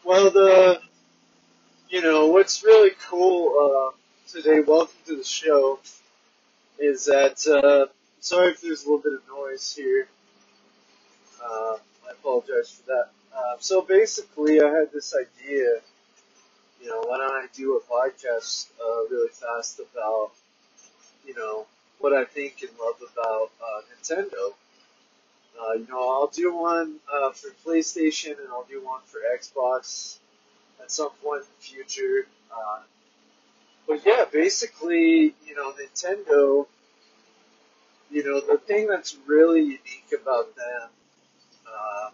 Well, what's really cool today, welcome to the show, is that, sorry if there's a little bit of noise here. I apologize for that. So basically, I had this idea, why don't I do a podcast really fast about, you know, what I think and love about Nintendo. I'll do one for PlayStation and I'll do one for Xbox at some point in the future. But yeah, basically, Nintendo, the thing that's really unique about them, uh,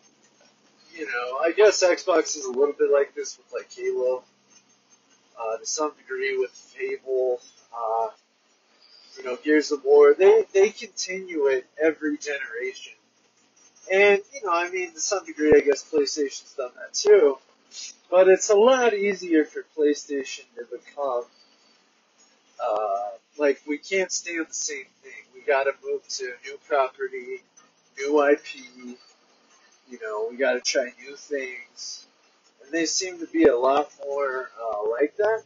I guess Xbox is a little bit like this with like Halo, to some degree with Fable, uh, Gears of War. They continue it every generation. And, to some degree, I guess PlayStation's done that too. But it's a lot easier for PlayStation to become like we can't stay on the same thing. We got to move to new property, new IP. We got to try new things, and they seem to be a lot more like that.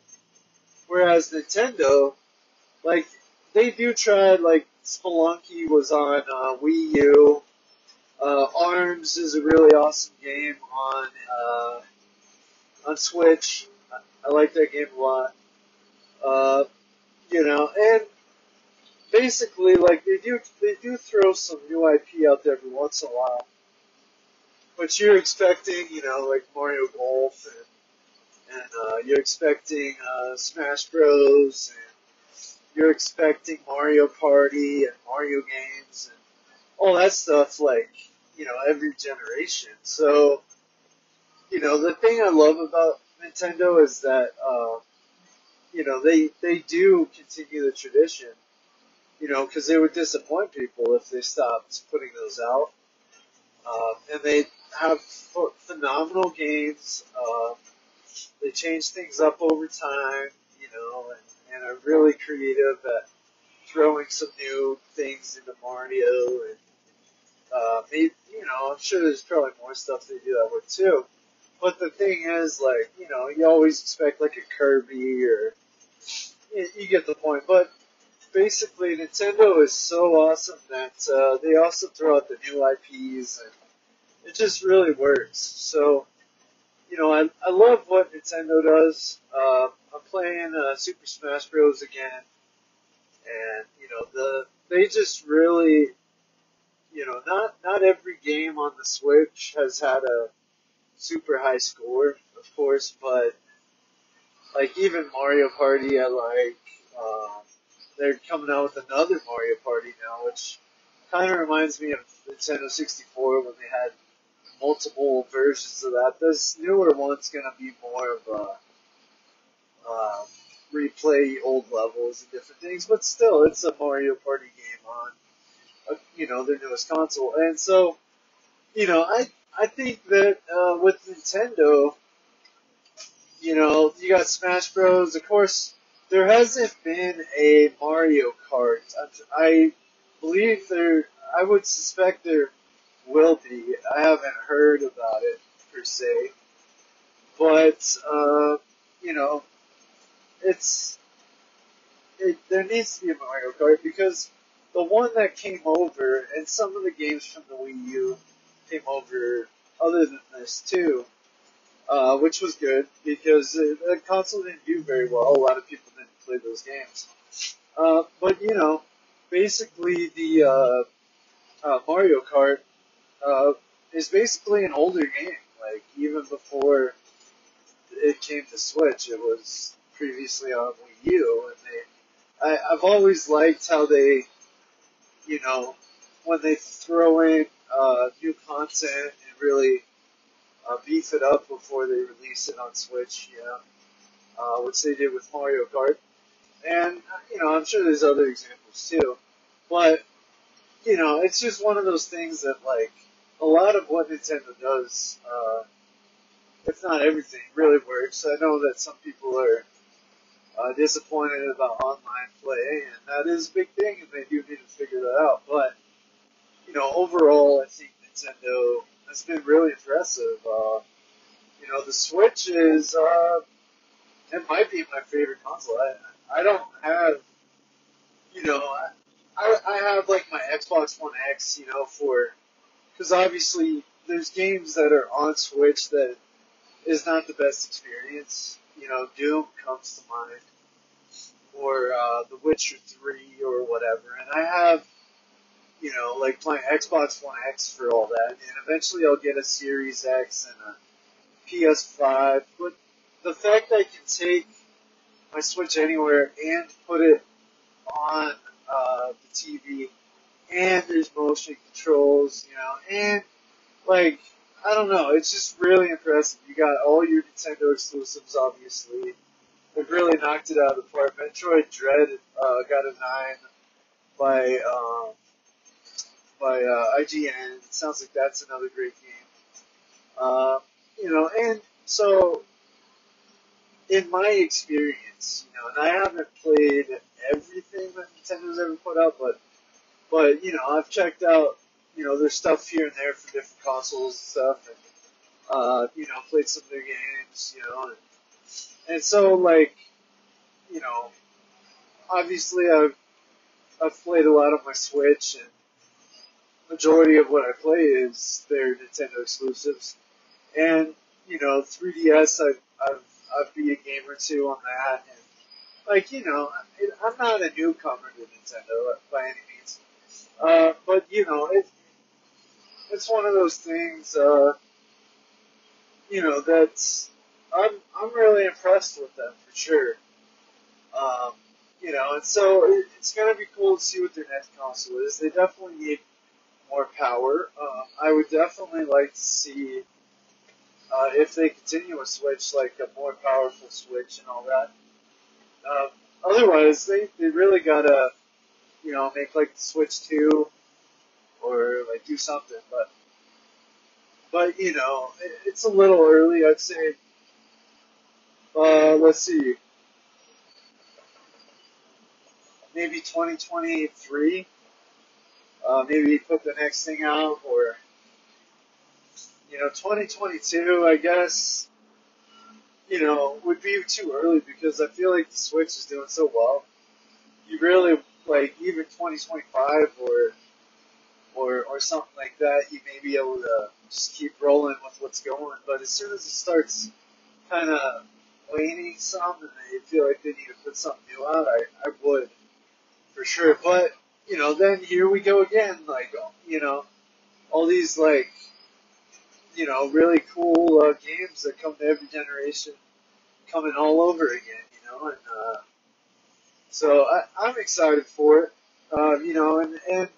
Whereas Nintendo, like they do try. Like Spelunky was on Wii U. Arms is a really awesome game on Switch. I like that game a lot. Uh, and basically, like they do throw some new IP out there every once in a while, but you're expecting, like Mario Golf and you're expecting Smash Bros. And you're expecting Mario Party and Mario games and all that stuff, like every generation. So the thing I love about Nintendo is that they do continue the tradition. Because they would disappoint people if they stopped putting those out. And they have phenomenal games. They change things up over time, and are really creative at throwing some new things into Mario. And maybe, I'm sure there's probably more stuff they do that with too. But the thing is, like, you always expect like a Kirby or you get the point. But basically, Nintendo is so awesome that they also throw out the new IPs, and it just really works. So, I love what Nintendo does. I'm playing Super Smash Bros. Again, and they just really, not every game on the Switch has had a super high score, of course, but like even Mario Party, I like. They're coming out with another Mario Party now, which kind of reminds me of Nintendo 64 when they had multiple versions of that. This newer one's going to be more of replay old levels and different things, but still, it's a Mario Party game on, their newest console. And so, I think that with Nintendo, you got Smash Bros. Of course, there hasn't been a Mario Kart. I believe there. I would suspect there will be. I haven't heard about it per se, but you know, there needs to be a Mario Kart because the one that came over and some of the games from the Wii U came over other than this too. Which was good because the console didn't do very well. A lot of people didn't play those games. But basically the Mario Kart is basically an older game. Like even before it came to Switch, it was previously on Wii U, and I've always liked how they, when they throw in new content and really beef it up before they release it on Switch, which they did with Mario Kart. And, I'm sure there's other examples too. But, it's just one of those things that, like, a lot of what Nintendo does, if not everything, really works. I know that some people are disappointed about online play, and that is a big thing, and they do need to figure that out. But, overall, I think Nintendo has been really impressive. The Switch is, it might be my favorite console. I don't have, I have like my Xbox One X, because obviously there's games that are on Switch that is not the best experience. Doom comes to mind, or The Witcher 3 or whatever. And I have, like my Xbox One X for all that. And eventually I'll get a Series X and a PS5. But the fact that I can take my Switch anywhere and put it on the TV, and there's motion controls, and like, I don't know, it's just really impressive. You got all your Nintendo exclusives, obviously. They've really knocked it out of the park. Metroid Dread got a 9 by IGN. It sounds like that's another great game. And so in my experience, and I haven't played everything that Nintendo's ever put out, but I've checked out, their stuff here and there for different consoles and stuff, and played some of their games, and so like, obviously I've played a lot on my Switch, and majority of what I play is their Nintendo exclusives, and 3DS I've beat a game or two on that, and like I'm not a newcomer to Nintendo by any means, but it's one of those things, that's I'm really impressed with them for sure. Um, and so it's gonna be cool to see what their next console is. They definitely need more power. I would definitely like to see if they continue a Switch, like a more powerful Switch and all that. Otherwise, they really gotta make like the Switch 2 or like do something. But it's a little early. I'd say. Let's see, maybe 2023. Maybe put the next thing out, or 2022. I guess would be too early because I feel like the Switch is doing so well. You really like even 2025 or something like that. You may be able to just keep rolling with what's going. But as soon as it starts kind of waning some, and they feel like they need to put something new out, I would for sure. But then here we go again. Like all these like really cool games that come to every generation coming all over again. And so I'm excited for it. And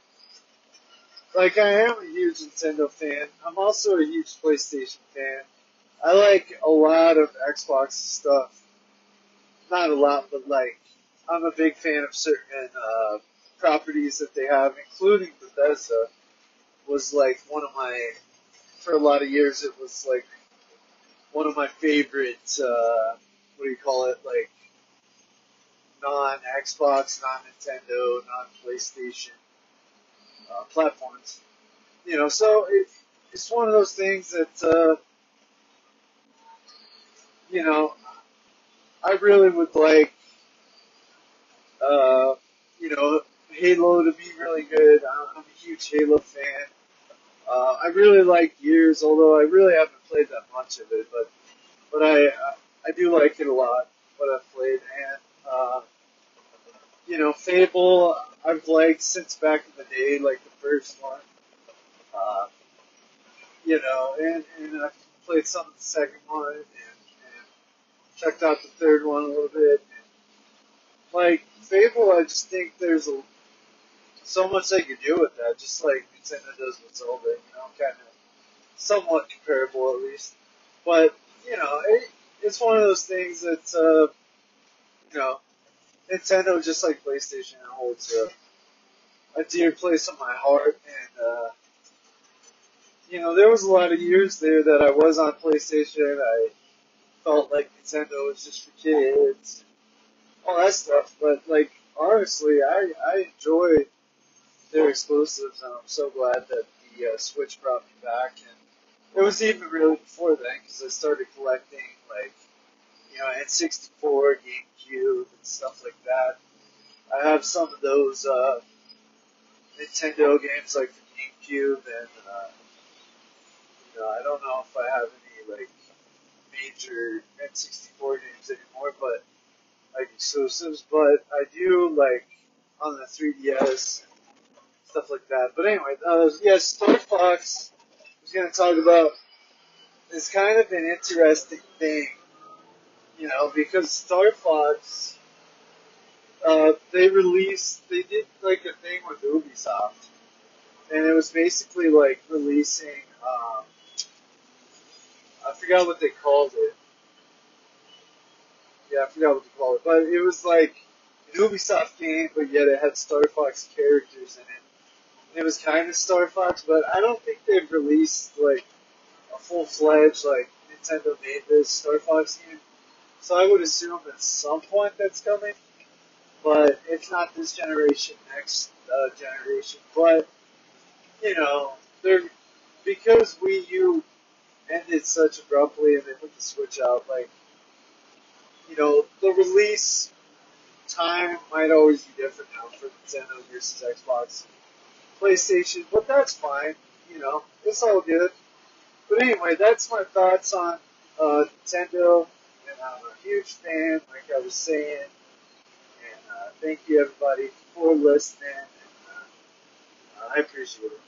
like I am a huge Nintendo fan. I'm also a huge PlayStation fan. I like a lot of Xbox stuff. Not a lot, but like I'm a big fan of certain properties that they have, including Bethesda. Was like one of my, for a lot of years, it was like one of my favorite. What do you call it? Like non-Xbox, non-Nintendo, non-PlayStation platforms. So it's one of those things that you know I really would like. Uh, Halo to be really good. I'm a huge Halo fan. I really like Gears, although I really haven't played that much of it, but I do like it a lot. What I've played, and Fable I've liked since back in the day, like the first one. Uh, and I've played some of the second one, and checked out the third one a little bit. And, like Fable, I just think there's so much they could do with that, just like Nintendo does with Zelda. Kind of somewhat comparable at least. But it's one of those things that Nintendo, just like PlayStation, holds a dear place in my heart. And there was a lot of years there that I was on PlayStation. I felt like Nintendo was just for kids, all that stuff. But like honestly, I enjoy their exclusives, and I'm so glad that the Switch brought me back. it was even really before then because I started collecting like N64, GameCube, and stuff like that. I have some of those Nintendo games like the GameCube, and I don't know if I have any like major N64 games anymore, but like exclusives. But I do like on the 3DS stuff like that. But anyway, yes, Star Fox. I was going to talk about is kind of an interesting thing, because Star Fox, they did like a thing with Ubisoft, and it was basically like releasing, I forgot what they called it. Yeah, I forgot what they called it, but it was like an Ubisoft game, but yet it had Star Fox characters in it. And it was kind of Star Fox, but I don't think they've released like a full-fledged like Nintendo made this Star Fox game. So I would assume at some point that's coming, but it's not this generation, next generation. But they're because Wii U ended such abruptly and they put the Switch out. Like, the release time might always be different now for Nintendo versus Xbox, PlayStation, but that's fine. It's all good. But anyway, that's my thoughts on Nintendo, and I'm a huge fan, like I was saying. And thank you everybody for listening, and I appreciate it.